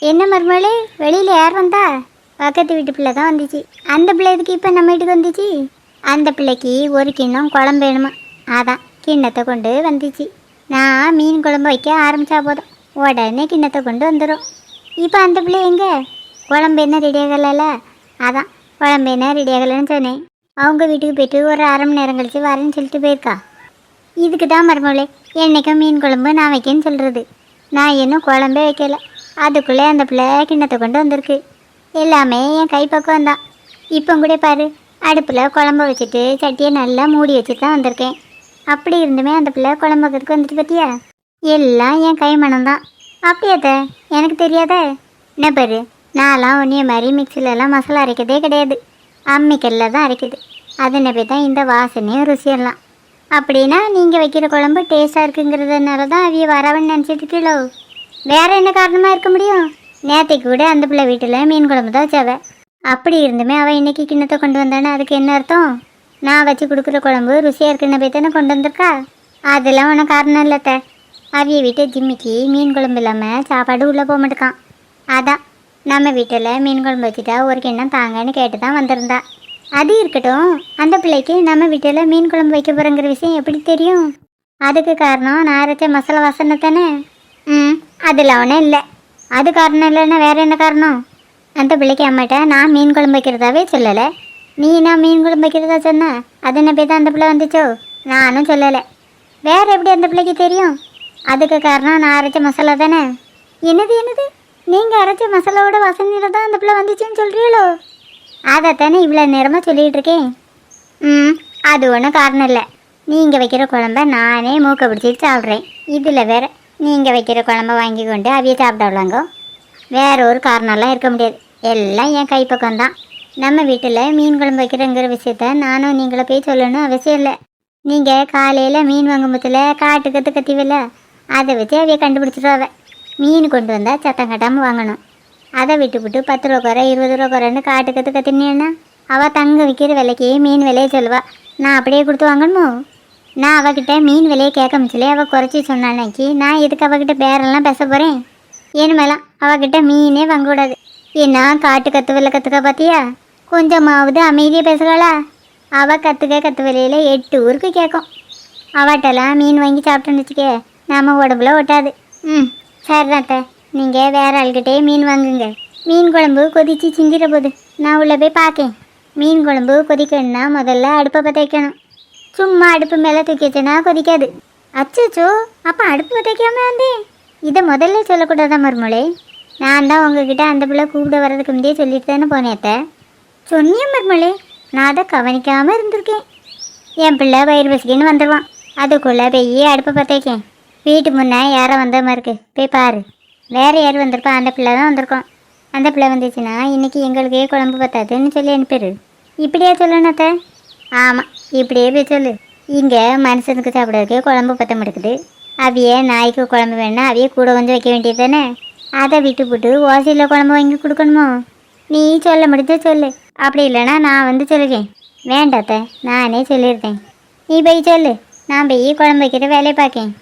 என்ன மருமகளே, வெளியில் யார் வந்தா? பக்கத்து வீட்டு பிள்ளை தான் வந்துச்சு. அந்த பிள்ளை எதுக்கு இப்போ நம்ம வீட்டுக்கு வந்துச்சு? அந்த பிள்ளைக்கு ஒரு கிண்ணம் குழம்பு வேணுமா, அதான் கிண்ணத்தை கொண்டு வந்துச்சு. நான் மீன் குழம்பு வைக்க ஆரம்பித்தா போதும், உடனே கிண்ணத்தை கொண்டு வந்துடும். இப்போ அந்த பிள்ளை எங்கே? குழம்பு என்ன ரெடி ஆகலைல்ல, அதான் குழம்பு என்ன ரெடி ஆகலைன்னு சொன்னேன். அவங்க வீட்டுக்கு போய்ட்டு ஒரு அரை மணி நேரம் கழித்து வரேன்னு சொல்லிட்டு போயிருக்கா. இதுக்கு தான் மருமகளே என்றைக்கும் மீன் குழம்பு நான் வைக்கேன்னு சொல்கிறது. நான் இன்னும் குழம்பே வைக்கலை, அதுக்குள்ளே அந்த பிள்ளை கிண்ணத்தை கொண்டு வந்திருக்கு. எல்லாமே என் கைப்பக்கம் தான். இப்போ கூட பாரு, அடுப்பில் குழம்பு வச்சுட்டு சட்டியை நல்லா மூடி வச்சுட்டு தான் வந்திருக்கேன். அப்படி இருந்துமே அந்த பிள்ளை குழம்பு வைக்கிறதுக்கு வந்துட்டு பார்த்தியா? எல்லாம் என் கை மனம்தான். அப்படியாத்த, எனக்கு தெரியாத. என்ன பாரு, நான்லாம் ஒன்றிய மாதிரி மிக்சிலெலாம் மசாலா அரைக்கிறதே கிடையாது, அம்மிக்கல்ல தான் அரைக்குது. அதனை போய் தான் இந்த வாசனையும் ருசியெல்லாம். அப்படின்னா நீங்கள் வைக்கிற குழம்பு டேஸ்ட்டாக இருக்குங்கிறதுனால தான் அவிய வரவன்னு நினச்சிட்டு இருக்கீங்களோ? வேறு என்ன காரணமாக இருக்க முடியும்? நேற்றைக்கு கூட அந்த பிள்ளை வீட்டில் மீன் குழம்பு தான் வச்சாவ. அப்படி இருந்துமே அவள் இன்றைக்கி கிண்ணத்தை கொண்டு வந்தானே, அதுக்கு என்ன அர்த்தம்? நான் வச்சு கொடுக்குற குழம்பு ருசியாக இருக்குன்னு போய் தானே கொண்டு வந்திருக்கா. அதெல்லாம் ஒன்றும் காரணம் இல்லைத்த. அவிய வீட்டு ஜிம்மிக்கு மீன் குழம்பு இல்லாமல் சாப்பாடு உள்ளே போக மாட்டேக்கான். அதான் நம்ம வீட்டில் மீன் குழம்பு வச்சுட்டா ஒரு கிண்ணம் தாங்கன்னு கேட்டு தான் வந்திருந்தா. அது இருக்கட்டும், அந்த பிள்ளைக்கு நம்ம வீட்டில் மீன் குழம்பு வைக்க போகிறங்கிற விஷயம் எப்படி தெரியும்? அதுக்கு காரணம் நான் அரைச்ச மசாலா வாசனை தானே. அதில் ஒன்றும் இல்லை. அது காரணம் இல்லைன்னா வேறு என்ன காரணம்? அந்த பிள்ளைக்கு அம்மாட்ட நான் மீன் குழம்பு வைக்கிறதாவே சொல்லலை. நீ நான் மீன் குழம்பு வைக்கிறதா சொன்ன, அது என்ன போய் தான் அந்த பிள்ளை வந்துச்சோ? நானும் சொல்லலை. வேறு எப்படி அந்த பிள்ளைக்கு தெரியும்? அதுக்கு காரணம் நான் அரைச்ச மசாலா தானே. என்னது நீங்கள் அரைச்ச மசாலாவோட வாசனையில் தான் அந்த பிள்ளை வந்துச்சுன்னு சொல்கிறீங்களோ? அதைத்தானே இவ்வளோ நேரமாக சொல்லிகிட்டு இருக்கேன். அது ஒன்றும் காரணம் இல்லை. நீங்கள் வைக்கிற குழம்ப நானே மூக்கை பிடிச்சிட்டு சாப்பிட்றேன். இதில் வேறு நீங்கள் வைக்கிற குழம்ப வாங்கி கொண்டு அவிய சாப்பிடாங்கோ. வேற ஒரு காரணம்லாம் இருக்க முடியாது. எல்லாம் என் கைப்பக்கம்தான். நம்ம வீட்டில் மீன் குழம்பு வைக்கிறங்கிற விஷயத்த நானும் நீங்கள போய் சொல்லணும் அவசியம் இல்லை. நீங்கள் காலையில் மீன் வாங்கும்போதில் காட்டு கற்று கத்திவில்ல, அதை வச்சு அவைய கண்டுபிடிச்சிடுவாவ. மீன் கொண்டு வந்தால் சத்தம் கட்டாமல் வாங்கணும். அதை விட்டுவிட்டு 10 ரூபா குறை 20 ரூபா குறைன்னு காட்டு கற்று கத்தினேன்னா அவள் தங்க விற்கிற விலைக்கு மீன் விலையை சொல்லுவாள். நான் அப்படியே கொடுத்து வாங்கணுமோ? நான் அவகிட்ட மீன் விலையை கேட்க முடிச்சலே, அவள் குறைச்சி சொன்னான்னைக்கு நான் எதுக்கு அவகிட்ட பேரெல்லாம் பேச போகிறேன்? இனிமேலாம் அவகிட்ட மீனே வாங்கக்கூடாது. ஏன்னா காட்டு கற்று விலை கற்றுக்க பார்த்தியா? கொஞ்சமாவது அமைதியாக பேசுகிறாளா? அவள் கற்று விலையில் 8 ஊருக்கு கேட்கும். அவட்டெல்லாம் மீன் வாங்கி சாப்பிட்டோன்னு வச்சுக்க, நம்ம உடம்புல ஒட்டாது. சரிதாத்த, நீங்கள் வேறு ஆள்கிட்டே மீன் வாங்குங்க. மீன் குழம்பு கொதித்து சிந்திர போது நான் உள்ளே போய் பார்க்கேன். மீன் குழம்பு கொதிக்கணுன்னா முதல்ல அடுப்பை பற்ற வைக்கணும். சும்மா அடுப்பு மேலே தூக்கி வச்சேன்னா கொதிக்காது. அச்சோ, அப்போ அடுப்பு பற்ற வைக்காம வந்தேன். இதை முதல்ல சொல்லக்கூடாதான் மருமகளே. நான் தான் உங்ககிட்ட அந்த பிள்ளை கூப்பிட வர்றதுக்கு முந்தையே சொல்லிட்டு தானே போனேத்த. சொன்னிய மருமகளே, நான் அதை கவனிக்காமல் இருந்திருக்கேன். என் பிள்ளை வயிறு பசிக்குன்னு வந்துடுவான், அதுக்குள்ளே போய் அடுப்பை பற்ற வைக்கேன். வீட்டு முன்னே யாரோ வந்த மாதிரி இருக்கு, போய் பாரு. வேறு யார் வந்திருப்பா? அந்த பிள்ளை தான் வந்திருக்கோம். அந்த பிள்ளை வந்துச்சுன்னா இன்றைக்கி எங்களுக்கே குழம்பு பத்தாதுன்னு சொல்லி அனுப்பிடு. இப்படியே சொல்லணத்த? ஆமாம், இப்படியே போய் சொல்லு. இங்கே மனுஷனுக்கு சாப்பிட்றதுக்கே குழம்பு பற்ற மாட்டேக்குது, அவையே நாய்க்கு குழம்பு வேணுன்னா அவையே கூட கொஞ்சம் வைக்க வேண்டியது தானே. அதை விட்டு போட்டு ஓசையில் குழம்பு வாங்கி கொடுக்கணுமோ? நீ சொல்ல முடிஞ்ச சொல்லு, அப்படி இல்லைன்னா நான் வந்து சொல்லுவேன். வேண்டாத்த, நானே சொல்லியிருக்கேன். நீ போய் சொல்லு, நான் போய் குழம்பு வைக்கிற வேலையை பார்க்கேன்.